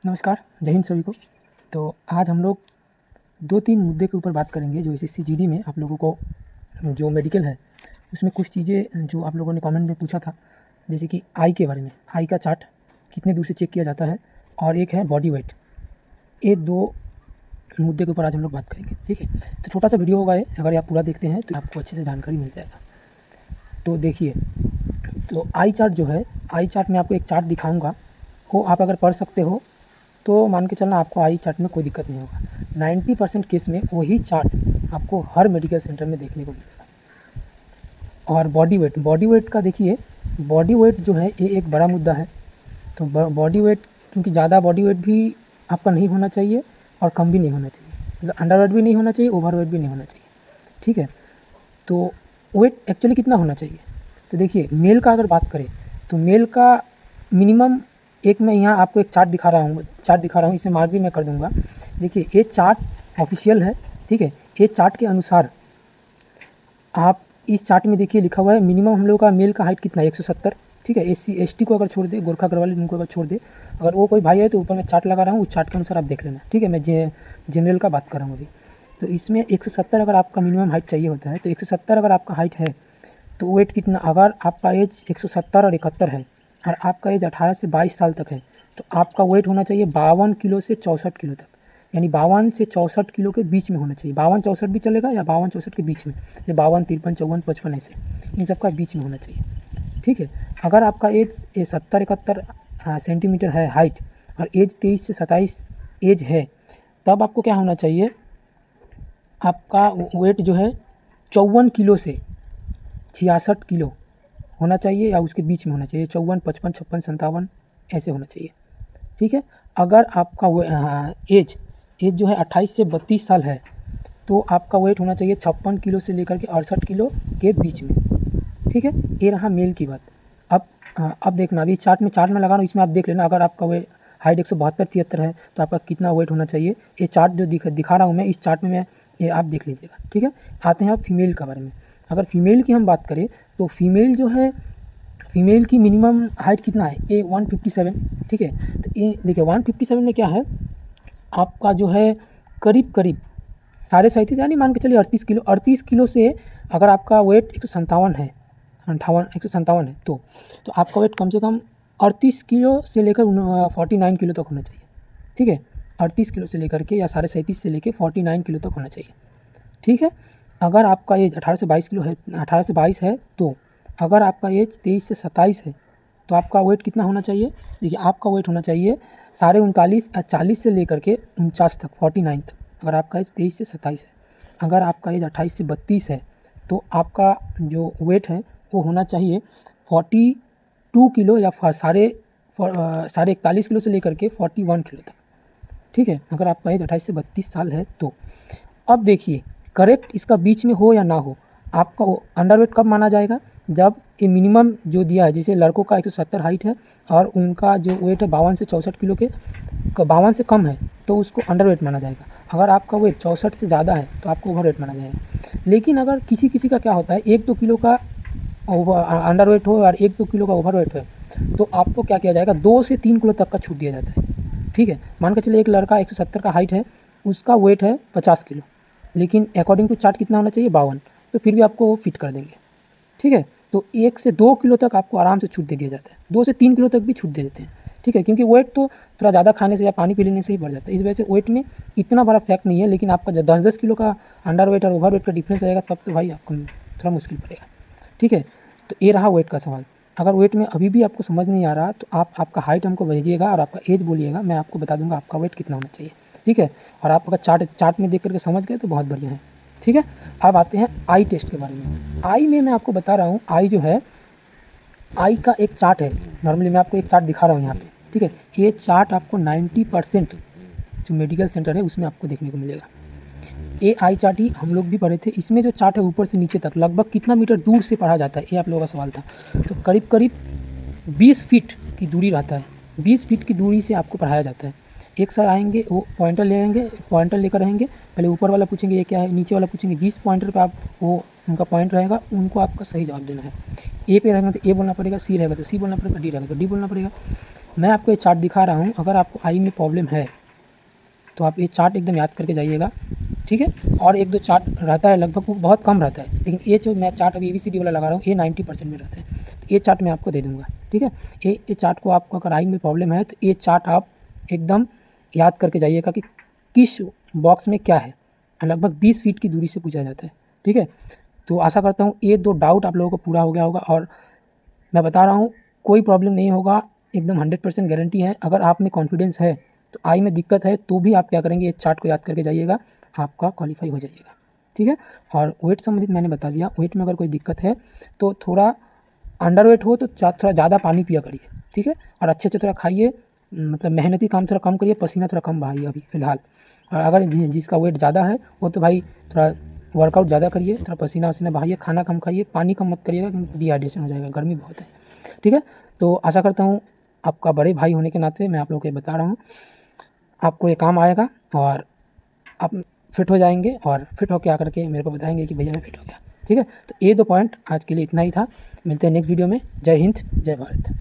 नमस्कार, जय हिंद सभी को। तो आज हम लोग 2-3 मुद्दे के ऊपर बात करेंगे जो एसएससी जीडी में आप लोगों को जो मेडिकल है उसमें कुछ चीज़ें जो आप लोगों ने कमेंट में पूछा था, जैसे कि आई के बारे में, आई का चार्ट कितने दूर से चेक किया जाता है और एक है बॉडी वेट। ये 2 मुद्दे के ऊपर आज हम लोग बात करेंगे, ठीक है। तो छोटा सा वीडियो होगा ये, अगर आप पूरा देखते हैं तो आपको अच्छे से जानकारी मिल जाएगा। तो देखिए, तो आई चार्ट जो है, आई चार्ट में आपको एक चार्ट दिखाऊँगा, वो आप अगर पढ़ सकते हो तो मान के चलना आपको आई चार्ट में कोई दिक्कत नहीं होगा। 90% केस में वही चार्ट आपको हर मेडिकल सेंटर में देखने को मिलेगा। और बॉडी वेट का देखिए, बॉडी वेट जो है ये एक बड़ा मुद्दा है। तो बॉडी वेट, क्योंकि ज़्यादा बॉडी वेट भी आपका नहीं होना चाहिए और कम भी नहीं होना चाहिए, मतलब अंडर वेट भी नहीं होना चाहिए, ओवर वेट भी नहीं होना चाहिए, ठीक है। तो वेट एक्चुअली कितना होना चाहिए, तो देखिए मेल का अगर बात करें तो मेल का मिनिमम, एक मैं यहाँ आपको एक चार्ट दिखा रहा हूँ, इसे मार्क भी मैं कर दूँगा। देखिए ये चार्ट ऑफिशियल है, ठीक है। ये चार्ट के अनुसार आप इस चार्ट में देखिए लिखा हुआ है मिनिमम हम लोगों का मेल का हाइट कितना है, 170, ठीक है। SC ST को अगर छोड़ दे, गोरखा गढ़वाली उनको अगर छोड़ दे, अगर वो कोई भाई है तो ऊपर मैं चार्ट लगा रहा हूँ, उस चार्ट के अनुसार आप देख लेना, ठीक है। मैं जनरल का बात कर रहा हूँ अभी। तो इसमें 170 अगर आपका मिनिमम हाइट चाहिए होता है, तो 170 अगर आपका हाइट है तो वेट कितना, अगर आपका एज 170 और 71 है और आपका एज 18 से 22 साल तक है, तो आपका वेट होना चाहिए 52 किलो से 64 किलो तक, यानी 52 से 64 किलो के बीच में होना चाहिए। 52-64 भी चलेगा या 52-64 के बीच में, जैसे 52, 53, 54, 55 ऐसे, इन सब का बीच में होना चाहिए, ठीक है। अगर आपका एज 70-71 सेंटीमीटर है हाइट और एज 23 से 27 एज है, तब आपको क्या होना चाहिए, आपका वेट जो है 54 किलो से 66 किलो होना चाहिए या उसके बीच में होना चाहिए, 54, 55, 56, 57 ऐसे होना चाहिए, ठीक है। अगर आपका एज जो है 28 से 32 साल है, तो आपका वेट होना चाहिए 56 किलो से लेकर के 68 किलो के बीच में, ठीक है। ये रहा मेल की बात। अब देखना, अभी चार्ट में लगा रहा हूँ, इसमें आप देख लेना। अगर आपका वे हाइट 172-73 है तो आपका कितना वेट होना चाहिए, ये चार्ट जो दिखा रहा हूँ मैं, इस चार्ट में ये आप देख लीजिएगा, ठीक है। आते हैं अब फीमेल के बारे में। अगर फीमेल की हम बात करें तो फीमेल जो है, फीमेल की मिनिमम हाइट कितना है, ये 157, ठीक है। तो ये देखिए 157 में क्या है, आपका जो है करीब साढ़े 37, यानी मान के चलिए 38 किलो से अगर आपका वेट 157 है, 157 है, तो आपका वेट कम से कम 38 किलो से लेकर 49 किलो तक होना चाहिए, ठीक है। 38 किलो से लेकर के या साढ़े 37 से लेकर 49 किलो तक होना चाहिए, ठीक है। अगर आपका एज 18 से 22 किलो है, 18 से 22 है, तो अगर आपका एज 23 से 27 है तो आपका वेट कितना होना चाहिए, देखिए आपका वेट होना चाहिए 39.5 या 40 से लेकर के 49 तक, 49 तक, अगर आपका एज 23 से 27 है। अगर आपका एज 28 से 32 है तो आपका जो वेट है वो होना चाहिए 42 किलो या साढ़े 41 किलो से लेकर के 41 किलो तक, ठीक है। अगर आपका एज 28 से 32 साल है तो अब देखिए, करेक्ट इसका बीच में हो या ना हो, आपका अंडरवेट कब माना जाएगा, जब ये मिनिमम जो दिया है, जैसे लड़कों का 170 हाइट है और उनका जो वेट है 52 से 64 किलो के, 52 से कम है तो उसको अंडरवेट माना जाएगा। अगर आपका वेट 64 से ज़्यादा है तो आपको ओवरवेट माना जाएगा। लेकिन अगर किसी का क्या होता है, 1-2 किलो का अंडरवेट हो और 1-2 किलो का ओवरवेट है, तो आपको क्या किया जाएगा, 2 से 3 किलो तक का छूट दिया जाता है, ठीक है। मान के चलिए एक लड़का 170 का हाइट है, उसका वेट है 50 किलो, लेकिन अकॉर्डिंग टू चार्ट कितना होना चाहिए, 52, तो फिर भी आपको वो फिट कर देंगे, ठीक है। तो 1 से 2 किलो तक आपको आराम से छूट दे दिया जाता है, 2 से 3 किलो तक भी छूट दे देते हैं, ठीक है। क्योंकि वेट तो थोड़ा ज़्यादा खाने से या पानी पी लेने से ही बढ़ जाता है, इस वजह से वेट में इतना बड़ा फैक्ट नहीं है। लेकिन आपका जब 10-10 किलो का अंडर वेट और ओवर वेट का डिफरेंस रहेगा, तब तो भाई आपको थोड़ा मुश्किल पड़ेगा, ठीक है। तो ये रहा वेट का सवाल। अगर वेट में अभी भी आपको समझ नहीं आ रहा तो आप आपका हाइट हमको भेजिएगा और आपका एज बोलिएगा, मैं आपको बता दूंगा आपका वेट कितना होना चाहिए, ठीक है। और आप अगर चार्ट में देख करके समझ गए तो बहुत बढ़िया है, ठीक है। अब आते हैं आई टेस्ट के बारे में। आई में मैं आपको बता रहा हूँ, आई जो है, आई का एक चार्ट है, नॉर्मली मैं आपको एक चार्ट दिखा रहा हूँ यहाँ पे, ठीक है। ये चार्ट आपको 90% जो मेडिकल सेंटर है उसमें आपको देखने को मिलेगा। ये आई चार्ट ही हम लोग भी पढ़े थे। इसमें जो चार्ट है ऊपर से नीचे तक लगभग कितना मीटर दूर से पढ़ा जाता है, ये आप लोगों का सवाल था। तो करीब 20 फीट की दूरी रहता है, 20 फीट की दूरी से आपको पढ़ाया जाता है। एक सर आएंगे, वो पॉइंटर लेकर रहेंगे, पहले ऊपर वाला पूछेंगे ये क्या है, नीचे वाला पूछेंगे, जिस पॉइंटर पे आप वो उनका पॉइंट रहेगा उनको आपका सही जवाब देना है। ए पे रहेगा तो ए बोलना पड़ेगा, सी रहेगा तो सी बोलना पड़ेगा, डी रहेगा तो डी बोलना पड़ेगा। मैं आपको ये चार्ट दिखा रहा हूँ, अगर आपको आई में प्रॉब्लम है तो आप ये चार्ट एकदम याद करके जाइएगा, ठीक है। और एक दो चार्ट रहता है, लगभग वो बहुत कम रहता है, लेकिन ये जो मैं चार्ट अभी ABCD वाला लगा रहा हूँ ये 90% में रहता है, तो ये चार्ट मैं आपको दे दूँगा, ठीक है। ये चार्ट को आपको अगर आई में प्रॉब्लम है तो ये चार्ट आप एकदम याद करके जाइएगा कि किस बॉक्स में क्या है। लगभग 20 फीट की दूरी से पूछा जाता है, ठीक है। तो आशा करता हूँ ये 2 डाउट आप लोगों को पूरा हो गया होगा, और मैं बता रहा हूँ कोई प्रॉब्लम नहीं होगा, एकदम 100% गारंटी है। अगर आप में कॉन्फिडेंस है तो आई में दिक्कत है तो भी आप क्या करेंगे, इस चार्ट को याद करके जाइएगा, आपका क्वालिफाई हो जाइएगा, ठीक है। और वेट संबंधित मैंने बता दिया, वेट में अगर कोई दिक्कत है तो थोड़ा अंडर वेट हो तो थोड़ा ज़्यादा पानी पिया करिए, ठीक है। और अच्छे अच्छे थोड़ा खाइए, मतलब मेहनती काम थोड़ा कम करिए, पसीना थोड़ा कम बहाइए अभी फ़िलहाल। और अगर जिसका वेट ज़्यादा है वो तो भाई थोड़ा वर्कआउट ज़्यादा करिए, थोड़ा पसीना वसीना बहाइए, खाना कम खाइए, पानी कम मत करिएगा क्योंकि डिहाइड्रेशन हो जाएगा, गर्मी बहुत है, ठीक है। तो आशा करता हूँ आपका बड़े भाई होने के नाते मैं आप लोगों को ये बता रहा हूँ, आपको ये काम आएगा और आप फिट हो जाएंगे, और फिट होकर आकर के मेरे को बताएंगे कि भैया मैं फिट हो गया, ठीक है। तो ये 2 पॉइंट आज के लिए इतना ही था, मिलते हैं नेक्स्ट वीडियो में। जय हिंद, जय भारत।